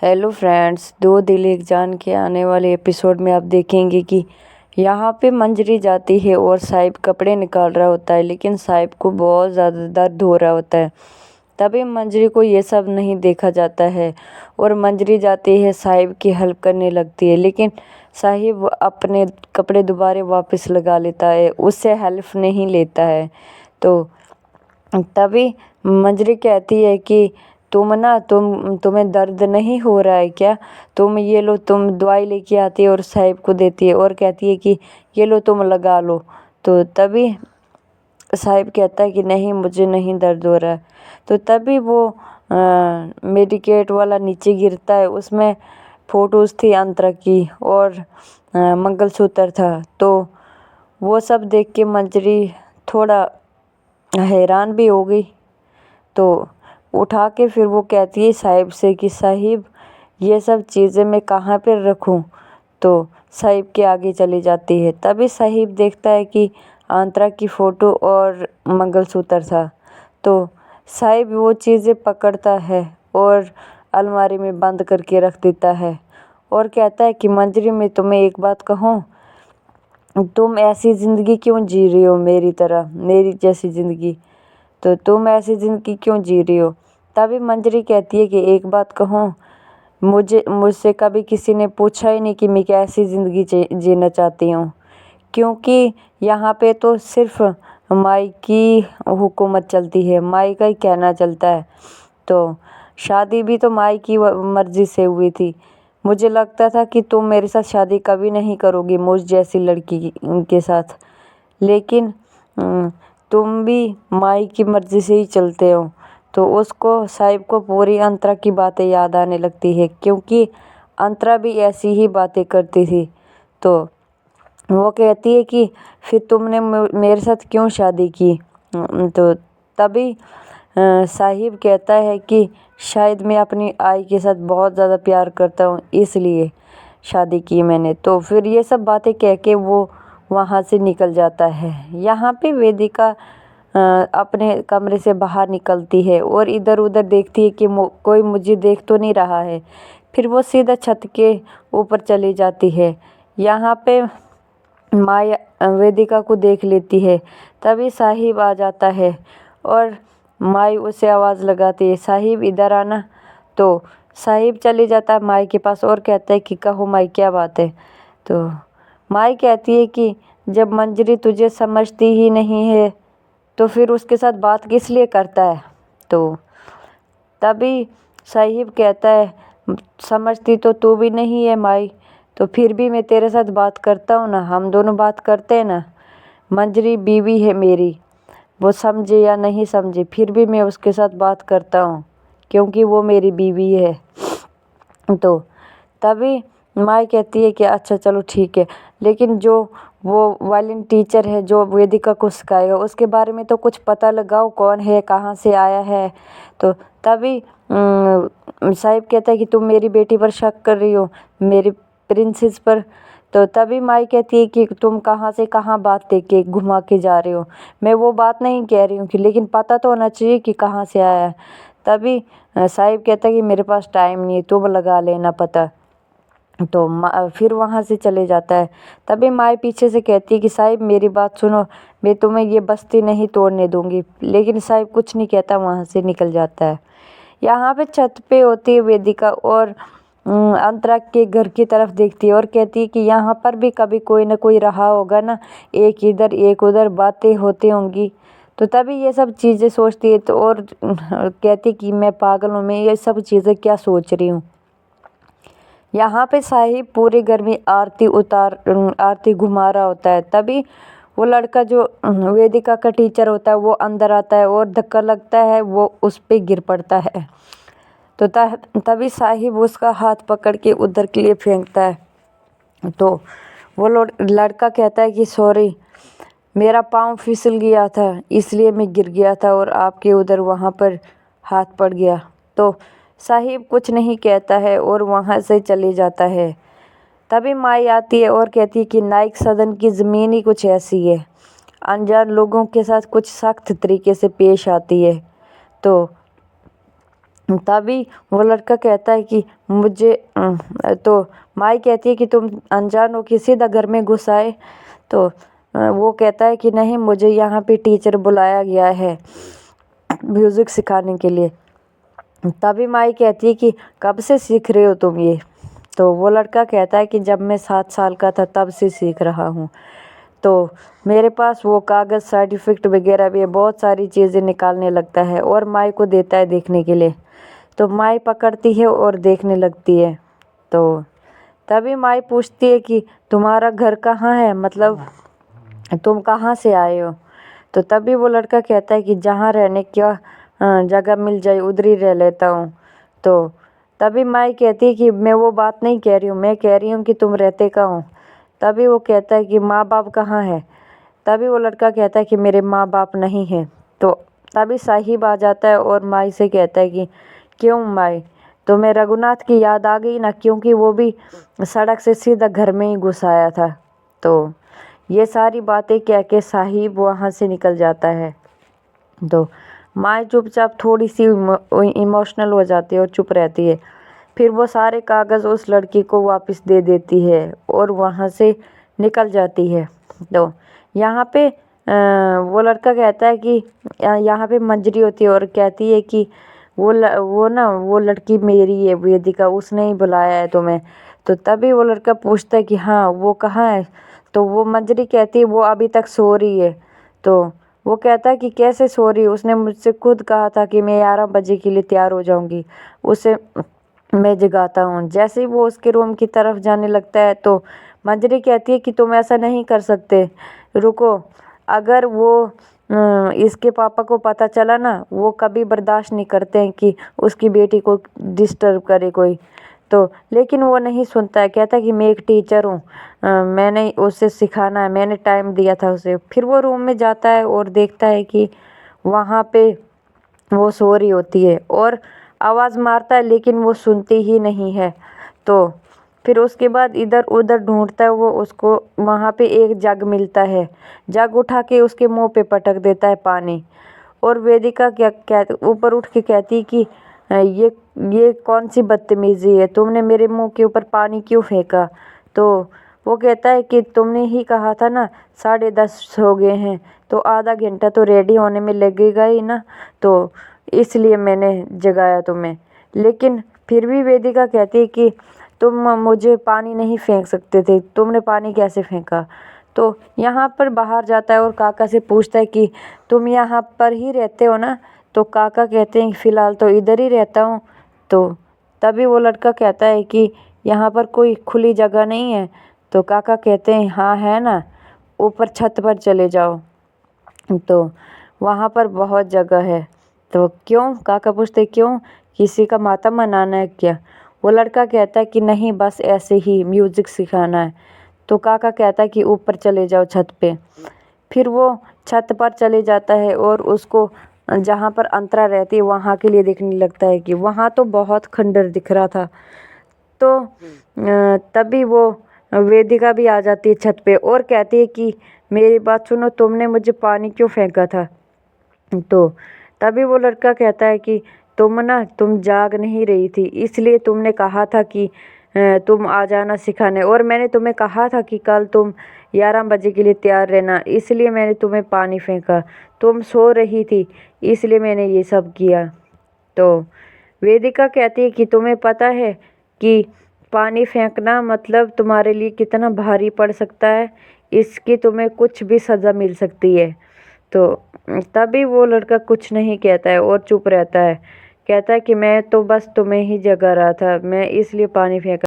Hello friends, दो दिल एक जान के आने वाले एपिसोड में आप देखेंगे कि यहाँ पे मंजरी जाती है और साहिब कपड़े निकाल रहा होता है, लेकिन साहिब को बहुत ज़्यादा दर्द हो रहा होता है। तभी मंजरी को ये सब नहीं देखा जाता है और मंजरी जाती है, साहिब की हेल्प करने लगती है, लेकिन साहिब अपने कपड़े दोबारा वापस लगा लेता है, उससे हेल्प नहीं लेता है। तो तभी मंजरी कहती है कि तुम्हें दर्द नहीं हो रहा है क्या? तुम ये लो, तुम दवाई लेके आती है और साहिब को देती है और कहती है कि ये लो तुम लगा लो। तो तभी साहिब कहता है कि नहीं, मुझे नहीं दर्द हो रहा है। तो तभी वो मेडिकेट वाला नीचे गिरता है, उसमें फ़ोटोज़ थी अंतरा की और मंगलसूत्र था। तो वो सब देख के मंजरी थोड़ा हैरान भी हो गई। तो उठा के फिर वो कहती है साहिब से कि साहिब, ये सब चीज़ें मैं कहाँ पर रखूँ? तो साहिब के आगे चली जाती है। तभी साहिब देखता है कि अंतरा की फ़ोटो और मंगलसूत्र था। तो साहिब वो चीज़ें पकड़ता है और अलमारी में बंद करके रख देता है और कहता है कि मंजरी, मैं तुम्हें एक बात कहूँ, तुम ऐसी ज़िंदगी क्यों जी रही हो मेरी तरह, मेरी जैसी ज़िंदगी? तो तुम ऐसी ज़िंदगी क्यों जी रही हो? तभी मंजरी कहती है कि एक बात कहूँ, मुझसे कभी किसी ने पूछा ही नहीं कि मैं कैसी ज़िंदगी जीना चाहती हूँ, क्योंकि यहाँ पे तो सिर्फ माई की हुकूमत चलती है, माई का ही कहना चलता है। तो शादी भी तो माई की मर्ज़ी से हुई थी। मुझे लगता था कि तुम मेरे साथ शादी कभी नहीं करोगी, मुझ जैसी लड़की के साथ, लेकिन तुम भी माई की मर्ज़ी से ही चलते हो। तो उसको, साहिब को पूरी अंतरा की बातें याद आने लगती है, क्योंकि अंतरा भी ऐसी ही बातें करती थी। तो वो कहती है कि फिर तुमने मेरे साथ क्यों शादी की? तो तभी साहिब कहता है कि शायद मैं अपनी आई के साथ बहुत ज़्यादा प्यार करता हूँ, इसलिए शादी की मैंने। तो फिर ये सब बातें कह के वो वहाँ से निकल जाता है। यहाँ पे वेदिका अपने कमरे से बाहर निकलती है और इधर उधर देखती है कि कोई मुझे देख तो नहीं रहा है। फिर वो सीधा छत के ऊपर चली जाती है। यहाँ पे माया वेदिका को देख लेती है। तभी साहिब आ जाता है और माई उसे आवाज़ लगाती है, साहिब इधर आना। तो साहिब चले जाता है माई के पास और कहता है कि कहो माई, क्या बात है? तो माई कहती है कि जब मंजरी तुझे समझती ही नहीं है तो फिर उसके साथ बात किस लिए करता है? तो तभी साहिब कहता है, समझती तो तू भी नहीं है माई, तो फिर भी मैं तेरे साथ बात करता हूँ ना, हम दोनों बात करते हैं ना। मंजरी बीवी है मेरी, वो समझे या नहीं समझे, फिर भी मैं उसके साथ बात करता हूँ, क्योंकि वो मेरी बीवी है। तो तभी माई कहती है कि अच्छा चलो ठीक है, लेकिन जो वो वायलिन टीचर है जो वेदिका को सिखाएगा, उसके बारे में तो कुछ पता लगाओ, कौन है, कहाँ से आया है। तो तभी साहिब कहता है कि तुम मेरी बेटी पर शक कर रही हो, मेरी प्रिंसेस पर। तो तभी माई कहती है कि तुम कहाँ से कहाँ बात लेके घुमा के जा रहे हो, मैं वो बात नहीं कह रही हूँ कि, लेकिन पता तो होना चाहिए कि कहाँ से आया है। तभी साहिब कहता है कि मेरे पास टाइम नहीं है, तुम लगा लेना पता। तो फिर वहाँ से चले जाता है। तभी माई पीछे से कहती है कि साहिब मेरी बात सुनो, मैं तुम्हें ये बस्ती नहीं तोड़ने दूँगी, लेकिन साहिब कुछ नहीं कहता, वहाँ से निकल जाता है। यहाँ पे छत पे होती है वेदिका और अंतरा के घर की तरफ देखती है और कहती है कि यहाँ पर भी कभी कोई ना कोई रहा होगा ना, एक इधर एक उधर बातें होती होंगी। तो तभी ये सब चीज़ें सोचती है तो और कहती कि मैं पागल हूँ, मैं ये सब चीज़ें क्या सोच रही हूँ। यहाँ पे साहिब पूरे घर में आरती घुमा रहा होता है। तभी वो लड़का जो वेदिका का टीचर होता है वो अंदर आता है और धक्का लगता है, वो उस पे गिर पड़ता है। तो तभी साहिब उसका हाथ पकड़ के उधर के लिए फेंकता है। तो वो लड़का कहता है कि सॉरी, मेरा पाँव फिसल गया था, इसलिए मैं गिर गया था और आपके उधर वहाँ पर हाथ पड़ गया। तो साहिब कुछ नहीं कहता है और वहाँ से चले जाता है। तभी माई आती है और कहती है कि नाइक सदन की ज़मीन ही कुछ ऐसी है, अनजान लोगों के साथ कुछ सख्त तरीके से पेश आती है। तो तभी वो लड़का कहता है कि मुझे तो माई कहती है कि तुम अनजान हो कि सीधा घर में घुस आए। तो वो कहता है कि नहीं, मुझे यहाँ पे टीचर बुलाया गया है म्यूज़िक सिखाने के लिए। तभी माई कहती है कि कब से सीख रहे हो तुम ये? तो वो लड़का कहता है कि जब मैं 7 साल का था तब से सीख रहा हूँ। तो मेरे पास वो कागज़ सर्टिफिकेट वगैरह भी है, बहुत सारी चीज़ें निकालने लगता है और माई को देता है देखने के लिए। तो माई पकड़ती है और देखने लगती है। तो तभी माई पूछती है कि तुम्हारा घर कहाँ है, मतलब तुम कहाँ से आए हो? तो तभी वो लड़का कहता है कि जहाँ रहने का जगह मिल जाए उधर ही रह लेता हूँ। तो तभी माई कहती है कि मैं वो बात नहीं कह रही हूँ, मैं कह रही हूँ कि तुम रहते कहाँ हो? तभी वो कहता है कि माँ बाप कहाँ है? तभी वो लड़का कहता है कि मेरे माँ बाप नहीं हैं। तो तभी साहिब आ जाता है और माई से कहता है कि क्यों माई, तुम्हें रघुनाथ की याद आ गई ना, क्योंकि वो भी सड़क से सीधा घर में ही घुस आया था। तो ये सारी बातें कह के साहिब वहाँ से निकल जाता है। तो माँ चुपचाप थोड़ी सी इमोशनल हो जाती है और चुप रहती है। फिर वो सारे कागज़ उस लड़की को वापस दे देती है और वहाँ से निकल जाती है। तो यहाँ पे वो लड़का कहता है कि यहाँ पे मंजरी होती है और कहती है कि वो लड़की मेरी है वेदिका, उसने ही बुलाया है तुम्हें। तो तभी वो लड़का पूछता है कि हाँ वो कहाँ है? तो वो मंजरी कहती है वो अभी तक सो रही है। तो वो कहता है कि कैसे सो रही है? उसने मुझसे खुद कहा था कि मैं 11 बजे के लिए तैयार हो जाऊंगी, उसे मैं जगाता हूँ। जैसे ही वो उसके रूम की तरफ जाने लगता है तो मंजरी कहती है कि तुम ऐसा नहीं कर सकते, रुको। अगर वो इसके पापा को पता चला ना, वो कभी बर्दाश्त नहीं करते हैं कि उसकी बेटी को डिस्टर्ब करे कोई। तो लेकिन वो नहीं सुनता है, कहता है कि मैं एक टीचर हूँ, मैंने उसे सिखाना है, मैंने टाइम दिया था उसे। फिर वो रूम में जाता है और देखता है कि वहाँ पे वो सो रही होती है और आवाज़ मारता है लेकिन वो सुनती ही नहीं है। तो फिर उसके बाद इधर उधर ढूंढता है वो, उसको वहाँ पे एक जग मिलता है। जग उठा के उसके मुंह पे पटक देता है पानी। और वेदिका क्या ऊपर उठ के कहती है कि ये कौन सी बदतमीज़ी है, तुमने मेरे मुंह के ऊपर पानी क्यों फेंका? तो वो कहता है कि तुमने ही कहा था ना 10:30 हो गए हैं, तो आधा घंटा तो रेडी होने में लगेगा ही ना, तो इसलिए मैंने जगाया तुम्हें। लेकिन फिर भी वेदिका कहती है कि तुम मुझे पानी नहीं फेंक सकते थे, तुमने पानी कैसे फेंका? तो यहाँ पर बाहर जाता है और काका से पूछता है कि तुम यहाँ पर ही रहते हो ना? तो काका कहते हैं फ़िलहाल तो इधर ही रहता हूँ। तो तभी वो लड़का कहता है कि यहाँ पर कोई खुली जगह नहीं है? तो काका कहते हैं हाँ है ना, ऊपर छत पर चले जाओ, तो वहाँ पर बहुत जगह है। तो क्यों? काका पूछते क्यों, किसी का मातम मनाना है क्या? वो लड़का कहता है कि नहीं, बस ऐसे ही म्यूज़िक सिखाना है। तो काका कहता है कि ऊपर चले जाओ छत पे। फिर वो छत पर चले जाता है और उसको जहाँ पर अंतरा रहती है वहाँ के लिए देखने लगता है कि वहाँ तो बहुत खंडर दिख रहा था। तो तभी वो वेदिका भी आ जाती है छत पे और कहती है कि मेरी बात सुनो, तुमने मुझे पानी क्यों फेंका था? तो तभी वो लड़का कहता है कि तुम जाग नहीं रही थी, इसलिए तुमने कहा था कि तुम आ जाना सिखाने, और मैंने तुम्हें कहा था कि कल तुम 11 बजे के लिए तैयार रहना, इसलिए मैंने तुम्हें पानी फेंका। तुम सो रही थी इसलिए मैंने ये सब किया। तो वेदिका कहती है कि तुम्हें पता है कि पानी फेंकना मतलब तुम्हारे लिए कितना भारी पड़ सकता है, इसकी तुम्हें कुछ भी सज़ा मिल सकती है। तो तभी वो लड़का कुछ नहीं कहता है और चुप रहता है। कहता है कि मैं तो बस तुम्हें ही जगा रहा था, मैं इसलिए पानी फेंका।